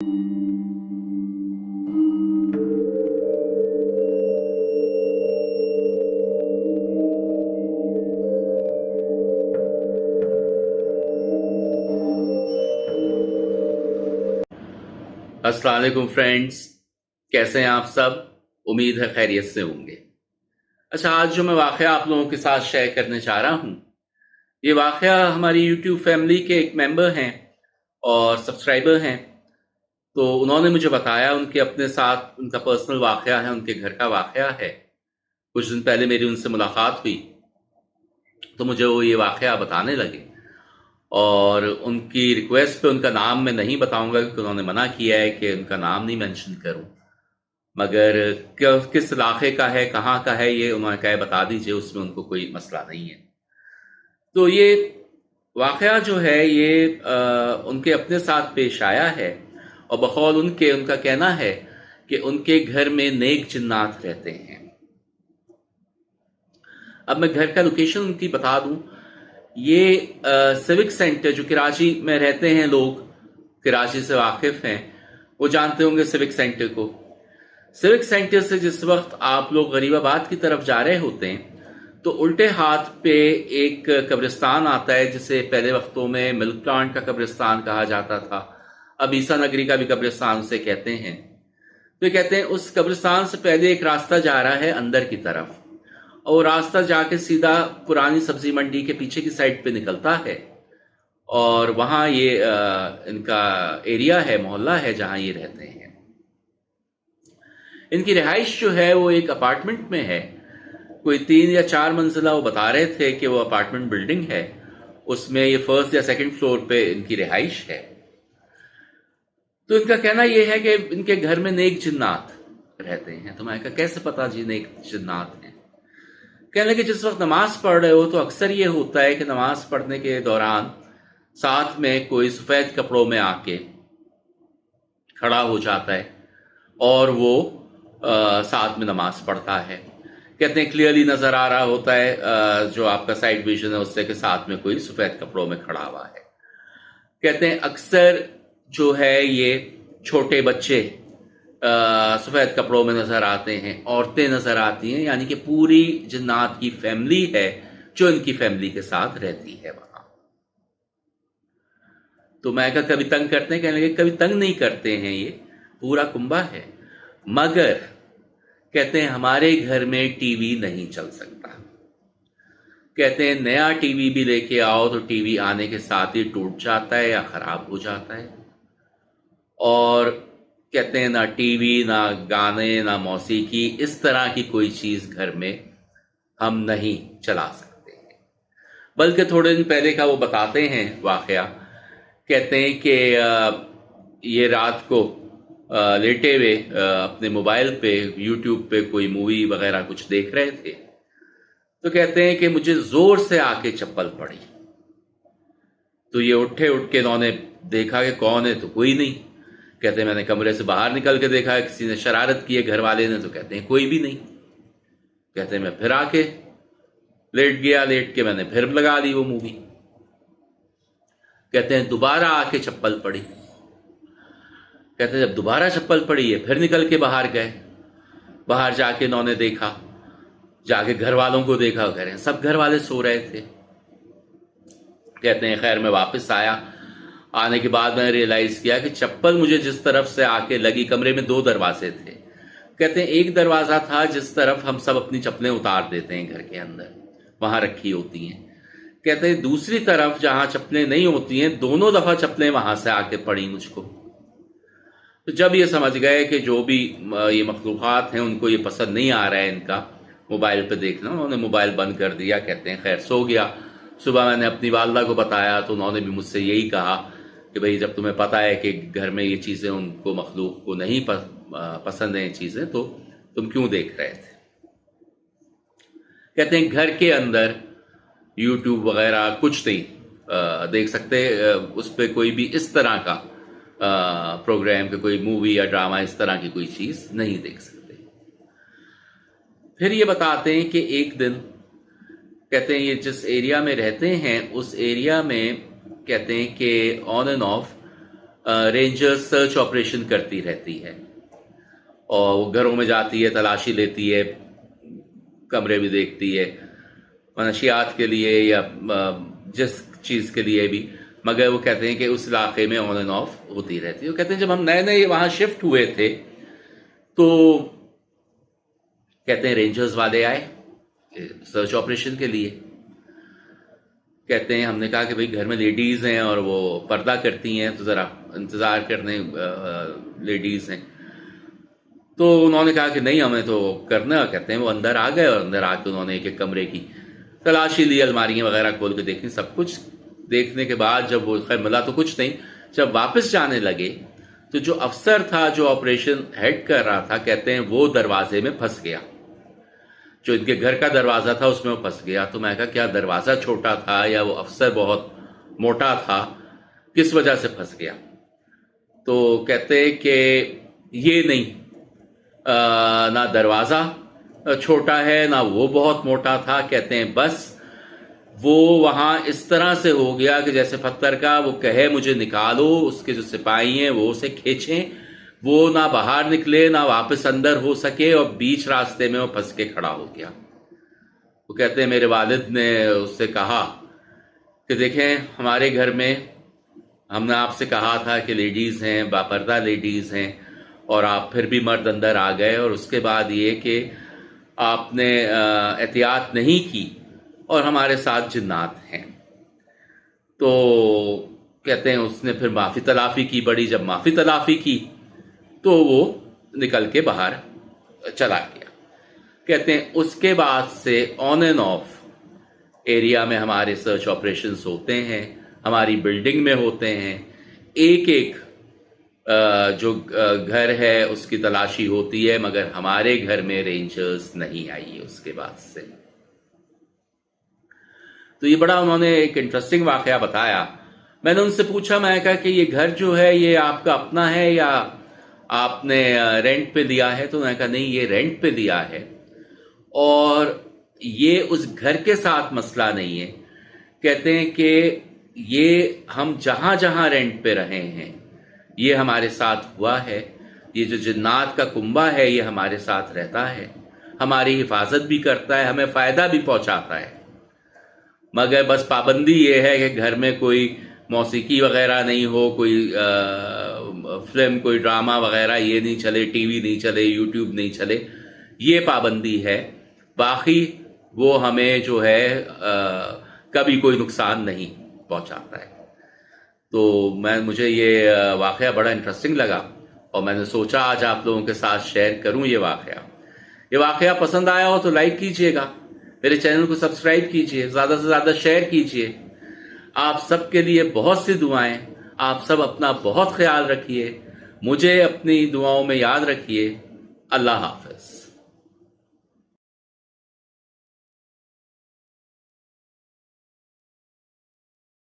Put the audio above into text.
अस्सलाम वालेकुम फ्रेंड्स, कैसे हैं आप सब? उम्मीद है खैरियत से होंगे। अच्छा, आज जो मैं वाक़या आप लोगों के साथ शेयर करने जा रहा हूँ, ये वाक़या हमारी यूट्यूब फैमिली के एक मेंबर हैं और सब्सक्राइबर हैं। तो उन्होंने मुझे बताया, उनके अपने साथ उनका पर्सनल वाक़या है, उनके घर का वाक़या है। कुछ दिन पहले मेरी उनसे मुलाकात हुई, तो मुझे वो ये वाक़या बताने लगे और उनकी रिक्वेस्ट पे उनका नाम मैं नहीं बताऊँगा क्योंकि उन्होंने मना किया है कि उनका नाम नहीं मेंशन करूँ। मगर किस इलाके का है, कहाँ का है, ये उन्होंने कहा बता दीजिए, उसमें उनको कोई मसला नहीं है। तो ये वाक़या जो है ये उनके अपने साथ पेश आया है और बकौल उनका कहना है कि उनके घर में नेक जिन्नात रहते हैं। अब मैं घर का लोकेशन उनकी बता दूं, ये सिविक सेंटर जो कराची में रहते हैं लोग, कराची से वाकिफ हैं, वो जानते होंगे सिविक सेंटर को। सिविक सेंटर से जिस वक्त आप लोग गरीबाबाद की तरफ जा रहे होते हैं तो उल्टे हाथ पे एक कब्रिस्तान आता है जिसे पहले वक्तों में मिल्क प्लांट का कब्रिस्तान कहा जाता था, अब ईसा नगरी का भी कब्रिस्तान उसे कहते हैं। तो ये कहते हैं उस कब्रिस्तान से पहले एक रास्ता जा रहा है अंदर की तरफ और रास्ता जाके सीधा पुरानी सब्जी मंडी के पीछे की साइड पे निकलता है और वहां ये इनका एरिया है, मोहल्ला है जहां ये रहते हैं। इनकी रिहाइश जो है वो एक अपार्टमेंट में है, कोई 3 या 4 मंजिला वो बता रहे थे कि वो अपार्टमेंट बिल्डिंग है, उसमें ये फर्स्ट या सेकंड फ्लोर पे इनकी रिहाइश है। तो इनका कहना ये है कि इनके घर में नेक जिन्नात रहते हैं। तो मैं कहा कैसे पता जी नेक जिन्नात हैं? कहने लगे जिस वक्त नमाज पढ़ रहे हो तो अक्सर ये होता है कि नमाज पढ़ने के दौरान साथ में कोई सफेद कपड़ों में आके खड़ा हो जाता है और वो साथ में नमाज पढ़ता है। कहते हैं क्लियरली नजर आ रहा होता है जो आपका साइड विजन है उससे, के साथ में कोई सफेद कपड़ों में खड़ा हुआ है। कहते हैं अक्सर जो है ये छोटे बच्चे सफेद कपड़ों में नजर आते हैं, औरतें नजर आती हैं, यानी कि पूरी जिन्नात की फैमिली है जो इनकी फैमिली के साथ रहती है वहां। तो मैं कहा कभी तंग करते हैं? कहने लगे कभी तंग नहीं करते हैं, ये पूरा कुंबा है, मगर कहते हैं हमारे घर में टीवी नहीं चल सकता। कहते हैं नया टीवी भी लेके आओ तो टीवी आने के साथ ही टूट जाता है या खराब हो जाता है। और कहते हैं ना टीवी, ना गाने, ना मौसीकी, इस तरह की कोई चीज घर में हम नहीं चला सकते हैं। बल्कि थोड़े दिन पहले का वो बताते हैं वाकया। कहते हैं कि ये रात को लेटे हुए अपने मोबाइल पे यूट्यूब पे कोई मूवी वगैरह कुछ देख रहे थे, तो कहते हैं कि मुझे जोर से आके चप्पल पड़ी। तो ये उठ के इन्होंने देखा कि कौन है, तो कोई नहीं। कहते हैं मैंने कमरे से बाहर निकल के देखा किसी ने शरारत की है घर वाले ने, तो कहते हैं कोई भी नहीं। कहते हैं मैं फिर आके लेट गया, लेट के मैंने फिर लगा ली वो मूवी। कहते हैं दोबारा आके चप्पल पड़ी। कहते हैं जब दोबारा चप्पल पड़ी है फिर निकल के बाहर गए। बाहर जाके इन्होंने देखा, जाके घर वालों को देखा, घर सब घर वाले सो रहे थे। कहते हैं खैर मैं वापस आया, आने के बाद मैंने रियलाइज किया कि चप्पल मुझे जिस तरफ से आके लगी, कमरे में 2 दरवाजे थे। कहते हैं एक दरवाजा था जिस तरफ हम सब अपनी चप्पलें उतार देते हैं घर के अंदर, वहां रखी होती हैं। कहते हैं दूसरी तरफ जहां चप्पलें नहीं होती हैं, दोनों दफा चप्पलें वहां से आके पड़ी मुझको। तो जब ये समझ गए कि जो भी ये मखलूक़ात हैं उनको ये पसंद नहीं आ रहा है इनका मोबाइल पे देखना, उन्होंने मोबाइल बंद कर दिया। कहते हैं खैर सो गया। सुबह मैंने अपनी वालदा को बताया तो उन्होंने भी मुझसे यही कहा कि भाई जब तुम्हें पता है कि घर में ये चीज़ें उनको मखलूक को नहीं पसंद है ये चीज़ें, तो तुम क्यों देख रहे थे? कहते हैं घर के अंदर यूट्यूब वगैरह कुछ नहीं देख सकते, उस पर कोई भी इस तरह का प्रोग्राम के कोई मूवी या ड्रामा इस तरह की कोई चीज़ नहीं देख सकते। फिर ये बताते हैं कि एक दिन, कहते हैं ये जिस एरिया में रहते हैं उस एरिया में कहते हैं कि on end of rangers search operation करती रहती है और वो घरों में जाती है, तलाशी लेती है, कमरे भी देखती है मनशियात के लिए या जिस चीज़ के लिए भी, मगर वो कहते हैं कि उस इलाके में ऑन एंड ऑफ होती रहती है। वो कहते हैं जब हम नए नए वहाँ शिफ्ट हुए थे तो कहते हैं रेंजर्स वाले आए सर्च ऑपरेशन के लिए। कहते हैं हमने कहा कि भाई घर में लेडीज़ हैं और वो पर्दा करती हैं तो ज़रा इंतज़ार करने लेडीज़ हैं। तो उन्होंने कहा कि नहीं हमें तो करना। कहते हैं वो अंदर आ गए और अंदर आके उन्होंने एक एक कमरे की तलाशी ली, अलमारियाँ वगैरह खोल के देखी। सब कुछ देखने के बाद जब वो खैर मिला तो कुछ नहीं, जब वापस जाने लगे तो जो अफसर था जो ऑपरेशन हेड कर रहा था, कहते हैं वो दरवाजे में फंस गया। जो इनके घर का दरवाजा था उसमें वो फंस गया। तो मैं कहा क्या दरवाजा छोटा था या वो अफसर बहुत मोटा था, किस वजह से फंस गया? तो कहते हैं कि ये नहीं, ना दरवाजा छोटा है ना वो बहुत मोटा था। कहते हैं बस वो वहां इस तरह से हो गया कि जैसे पत्थर का वो कहे मुझे निकालो, उसके जो सिपाही हैं वो उसे खींचें, वो ना बाहर निकले ना वापस अंदर हो सके और बीच रास्ते में वो फंस के खड़ा हो गया। वो कहते हैं मेरे वालिद ने उससे कहा कि देखें हमारे घर में हमने आपसे कहा था कि लेडीज़ हैं, बापर्दा लेडीज़ हैं, और आप फिर भी मर्द अंदर आ गए, और उसके बाद ये कि आपने एहतियात नहीं की और हमारे साथ जिन्नात हैं। तो कहते हैं उसने फिर माफ़ी तलाफ़ी की बड़ी। जब माफ़ी तलाफ़ी की तो वो निकल के बाहर चला गया। कहते हैं उसके बाद से ऑन एंड ऑफ एरिया में हमारे सर्च ऑपरेशंस होते हैं, हमारी बिल्डिंग में होते हैं। एक एक जो घर है उसकी तलाशी होती है, मगर हमारे घर में रेंजर्स नहीं आई है उसके बाद से। तो ये बड़ा उन्होंने एक इंटरेस्टिंग वाकया बताया। मैंने उनसे पूछा, मैं कहा कि ये घर जो है ये आपका अपना है या आपने रेंट पे लिया है? तो उन्होंने कहा नहीं ये रेंट पे लिया है, और ये उस घर के साथ मसला नहीं है। कहते हैं कि ये हम जहां जहां रेंट पे रहे हैं ये हमारे साथ हुआ है। ये जो जिन्नात का कुंबा है ये हमारे साथ रहता है, हमारी हिफाजत भी करता है, हमें फायदा भी पहुंचाता है, मगर बस पाबंदी ये है कि घर में कोई मौसीकी वगैरह नहीं हो, कोई फिल्म कोई ड्रामा वगैरह ये नहीं चले, टीवी नहीं चले, यूट्यूब नहीं चले, ये पाबंदी है। बाकी वो हमें जो है कभी कोई नुकसान नहीं पहुंचाता है। तो मुझे ये वाकया बड़ा इंटरेस्टिंग लगा और मैंने सोचा आज आप लोगों के साथ शेयर करूं ये वाकया। ये वाकया पसंद आया हो तो लाइक कीजिएगा, मेरे चैनल को सब्सक्राइब कीजिए, ज़्यादा से ज़्यादा शेयर कीजिए। आप सबके लिए बहुत सी दुआएं। आप सब अपना बहुत ख्याल रखिए, मुझे अपनी दुआओं में याद रखिए। अल्लाह हाफ़िज़।